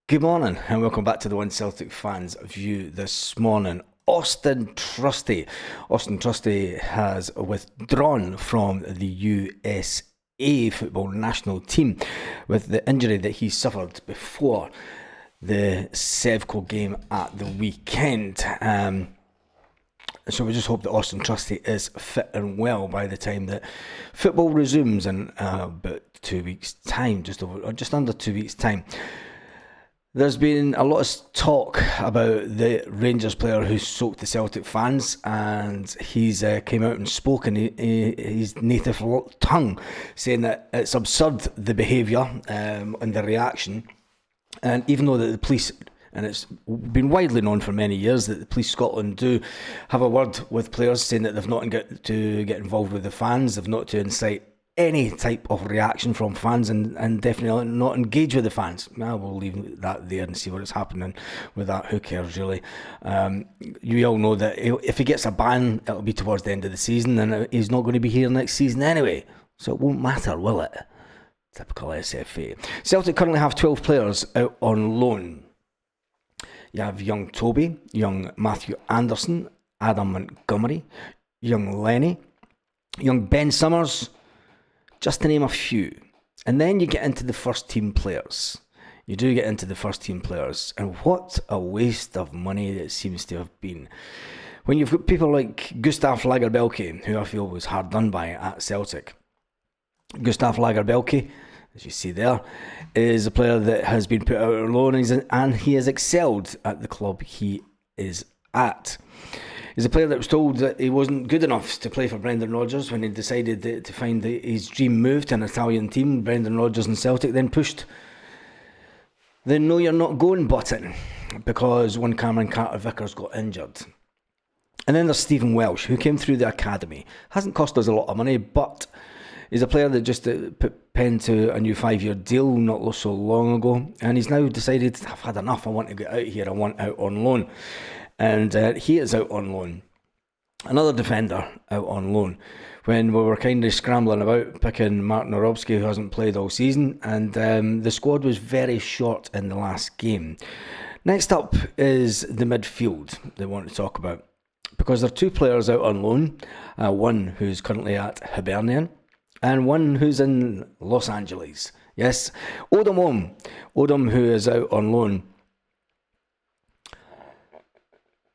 Good morning and welcome back to the One Celtic Fans View this morning. Austin Trusty has withdrawn from the USA football national team with the injury that he suffered before the Sevco game at the weekend. So we just hope that Austin Trusty is fit and well by the time that football resumes in about 2 weeks' time, just under 2 weeks' time. There's been a lot of talk about the Rangers player who soaked the Celtic fans, and he's came out and spoken his native tongue, saying that it's absurd, the behaviour and the reaction. And even though the police, and it's been widely known for many years that the Police Scotland do have a word with players saying that they've not got to get involved with the fans, they've not to incite any type of reaction from fans, and definitely not engage with the fans. We'll leave that there and see what's happening with that. Who cares, really? You all know that if he gets a ban, it'll be towards the end of the season, and he's not going to be here next season anyway, so it won't matter, will it? Typical SFA. Celtic currently have 12 players out on loan. You have young Toby, young Matthew Anderson, Adam Montgomery, young Lenny, young Ben Summers, just to name a few. And then you get into the first team players. You do get into the first team players. And what a waste of money it seems to have been. When you've got people like Gustav Lagerbielke, who I feel was hard done by at Celtic. Gustav Lagerbielke, as you see there, is a player that has been put out on loan, and he has excelled at the club he is at. He's a player that was told that he wasn't good enough to play for Brendan Rodgers when he decided to find his dream move to an Italian team. Brendan Rodgers and Celtic then pushed the "no, you're not going" button because one Cameron Carter-Vickers got injured. And then there's Stephen Welsh, who came through the academy. Hasn't cost us a lot of money, but he's a player that just put pen to a new 5-year deal not so long ago, and he's now decided, I've had enough, I want to get out here, I want out on loan. And he is out on loan. Another defender out on loan. When we were kind of scrambling about picking Martin Orobski, who hasn't played all season, and the squad was very short in the last game. Next up is the midfield they want to talk about, because there are two players out on loan. One who's currently at Hibernian, and one who's in Los Angeles. Yes, Odom, who is out on loan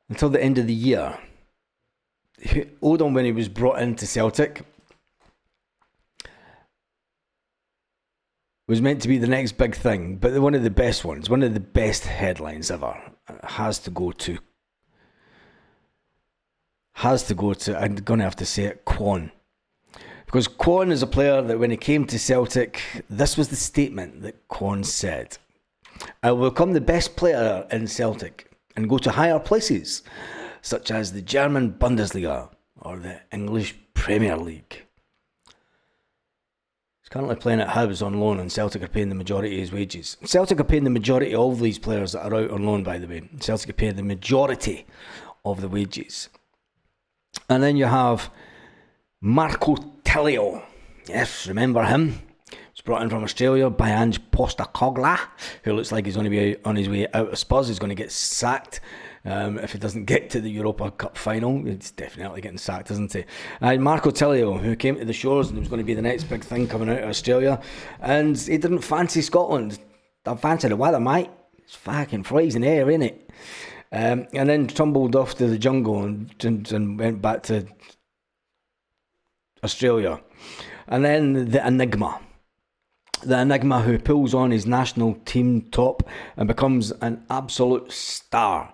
until the end of the year. Odom, when he was brought into Celtic, was meant to be the next big thing, but one of the best ones, one of the best headlines ever, has to go to, I'm going to have to say it, Kwon. Because Kwon is a player that when he came to Celtic, this was the statement that Kwon said: "I will become the best player in Celtic and go to higher places, such as the German Bundesliga or the English Premier League." He's currently playing at Hibs on loan, and Celtic are paying the majority of his wages. Celtic are paying the majority of all these players that are out on loan, by the way. Celtic are paying the majority of the wages. And then you have Marco Tilio. Yes, remember him? Was brought in from Australia by Ange Postecoglou, who looks like he's going to be on his way out of Spurs. He's going to get sacked if he doesn't get to the Europa Cup final. He's definitely getting sacked, isn't he? Marco Tilio, who came to the shores and was going to be the next big thing coming out of Australia, and he didn't fancy Scotland. I fancied the weather, mate. It's fucking freezing air, innit? And then tumbled off to the jungle and went back to Australia. And then the Enigma who pulls on his national team top and becomes an absolute star,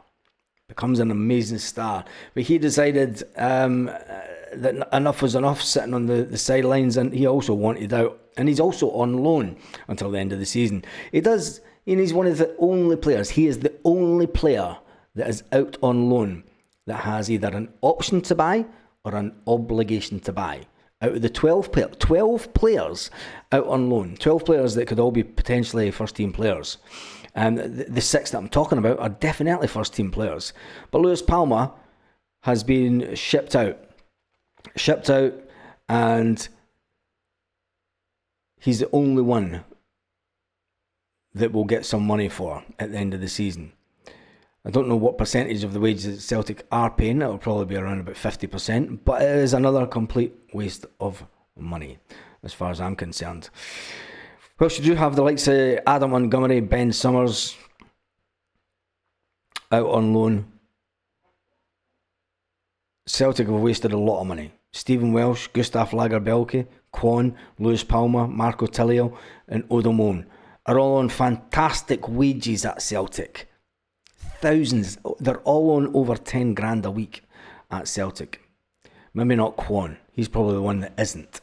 becomes an amazing star. But he decided that enough was enough, sitting on the sidelines, and he also wanted out, and he's also on loan until the end of the season. He's one of the only players, he is the only player that is out on loan that has either an option to buy or an obligation to buy. Out of the 12 players out on loan, 12 players that could all be potentially first-team players. And the 6 that I'm talking about are definitely first-team players. But Lewis Palmer has been shipped out, and he's the only one that we'll get some money for at the end of the season. I don't know what percentage of the wages that Celtic are paying. It'll probably be around about 50%, but it is another complete waste of money, as far as I'm concerned. Well, you do have the likes of Adam Montgomery, Ben Summers out on loan. Celtic have wasted a lot of money. Stephen Welsh, Gustav Lagerbielke, Kwon, Lewis Palmer, Marco Tilio and Odomone are all on fantastic wages at Celtic. Thousands. They're all on over 10 grand a week at Celtic. Maybe not Kwon. He's probably the one that isn't.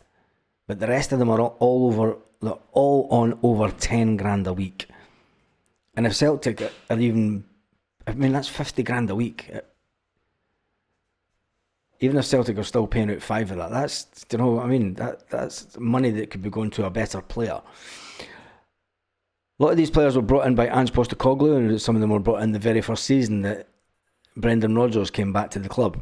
But the rest of them are they're all on over 10 grand a week. And if Celtic are even, that's 50 grand a week. Even if Celtic are still paying out 5 of that, that's money that could be going to a better player. A lot of these players were brought in by Ange Postecoglou, and some of them were brought in the very first season that Brendan Rodgers came back to the club.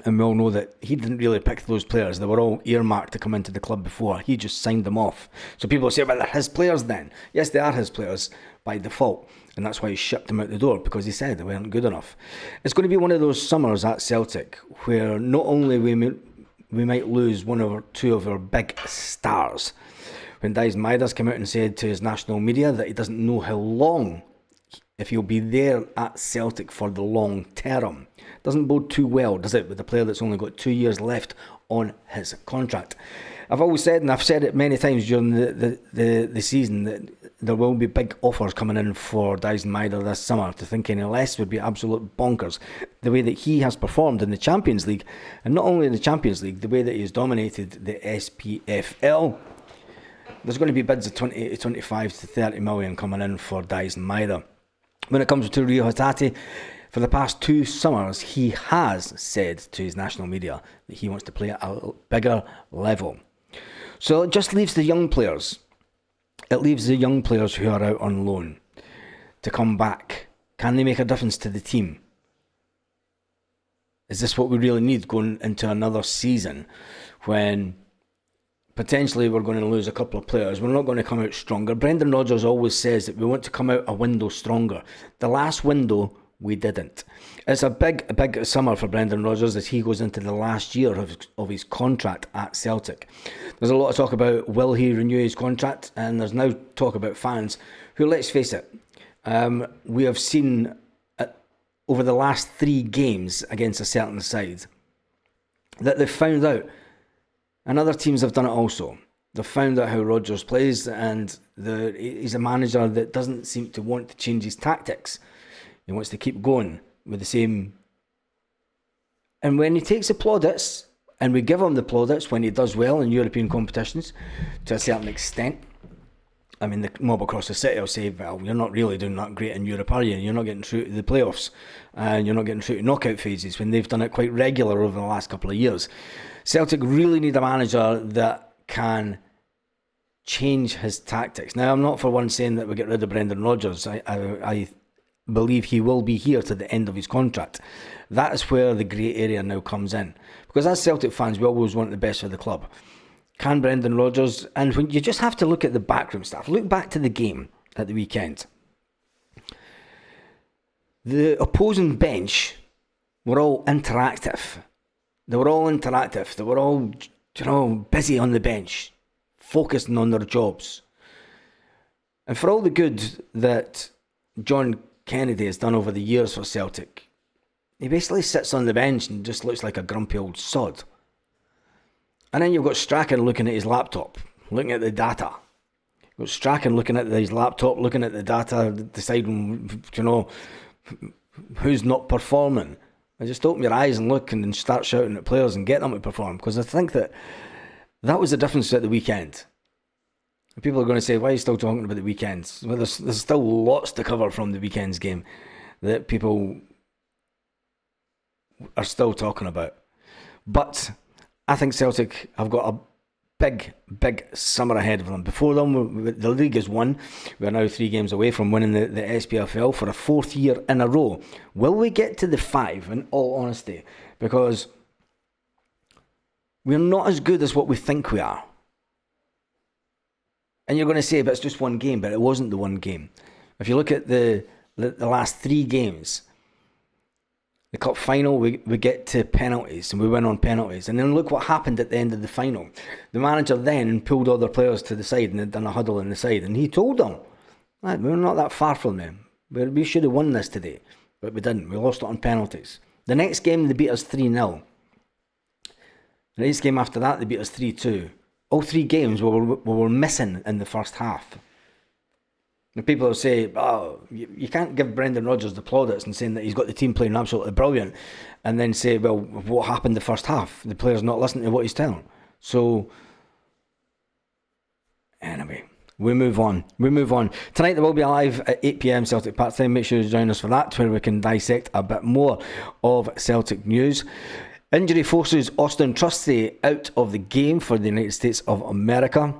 And we all know that he didn't really pick those players. They were all earmarked to come into the club before. He just signed them off. So people say, well, they're his players then. Yes, they are his players by default. And that's why he shipped them out the door, because he said they weren't good enough. It's going to be one of those summers at Celtic where not only we might lose one or two of our big stars. When Daizen Maeders came out and said to his national media that he doesn't know how long, if he'll be there at Celtic for the long term. Doesn't bode too well, does it, with a player that's only got 2 years left on his contract. I've always said, and I've said it many times during the season, that there will be big offers coming in for Daizen Maeders this summer. To think any less would be absolute bonkers. The way that he has performed in the Champions League, and not only in the Champions League, the way that he has dominated the SPFL, there's going to be bids of 20 to 25 to 30 million coming in for Daizen Maeders. When it comes to Rio Hatate, for the past 2 summers, he has said to his national media that he wants to play at a bigger level. So it just leaves the young players. It leaves the young players who are out on loan to come back. Can they make a difference to the team? Is this what we really need going into another season when potentially we're going to lose a couple of players? We're not going to come out stronger. Brendan Rodgers always says that we want to come out a window stronger. The last window, we didn't. It's a big summer for Brendan Rodgers as he goes into the last year of his contract at Celtic. There's a lot of talk about will he renew his contract, and there's now talk about fans who, let's face it, we have seen over the last 3 games against a certain side that they've found out, and other teams have done it also. They've found out how Rodgers plays, and he's a manager that doesn't seem to want to change his tactics. He wants to keep going with the same. And when he takes the plaudits, and we give him the plaudits when he does well in European competitions, to a certain extent, I mean, the mob across the city will say, well, you're not really doing that great in Europe, are you? You're not getting through to the playoffs, and you're not getting through to knockout phases, when they've done it quite regular over the last couple of years. Celtic really need a manager that can change his tactics. Now, I'm not for one saying that we get rid of Brendan Rodgers. I believe he will be here to the end of his contract. That is where the grey area now comes in. Because as Celtic fans, we always want the best for the club. Can Brendan Rodgers, and when you just have to look at the backroom staff, look back to the game at the weekend. The opposing bench were all interactive. They were all interactive. They were all, busy on the bench, focusing on their jobs. And for all the good that John Kennedy has done over the years for Celtic, he basically sits on the bench and just looks like a grumpy old sod. And then you've got Strachan looking at his laptop, looking at the data. You've got Strachan looking at his laptop, looking at the data, deciding, who's not performing. And just open your eyes and look and then start shouting at players and get them to perform. Because I think that was the difference at the weekend. People are going to say, why are you still talking about the weekends? Well, there's still lots to cover from the weekend's game that people are still talking about. But I think Celtic have got a big summer ahead of them. Before them, the league is won. We're now 3 games away from winning the SPFL for a 4th year in a row. Will we get to the 5, in all honesty? Because we're not as good as what we think we are. And you're going to say, but it's just one game, but it wasn't the one game. If you look at the last 3 games, the cup final, we get to penalties and we win on penalties. And then look what happened at the end of the final. The manager then pulled all their players to the side and had done a huddle on the side. And he told them, we're not that far from them. We should have won this today. But we didn't. We lost it on penalties. The next game, they beat us 3-0. The next game after that, they beat us 3-2. All 3 games we were missing in the first half. And people will say, you can't give Brendan Rodgers the plaudits and saying that he's got the team playing absolutely brilliant and then say, well, what happened the first half? The player's not listening to what he's telling. So, anyway, we move on. Tonight there will be a live at 8 p.m. Celtic Park time. Make sure you join us for that, where we can dissect a bit more of Celtic news. Injury forces Austin Trusty out of the game for the United States of America.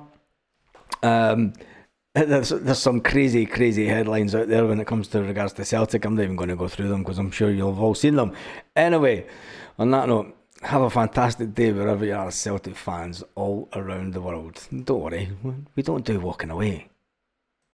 There's some crazy headlines out there when it comes to regards to Celtic. I'm not even going to go through them because I'm sure you'll have all seen them. Anyway, on that note, have a fantastic day wherever you are, Celtic fans all around the world. Don't worry, we don't do walking away.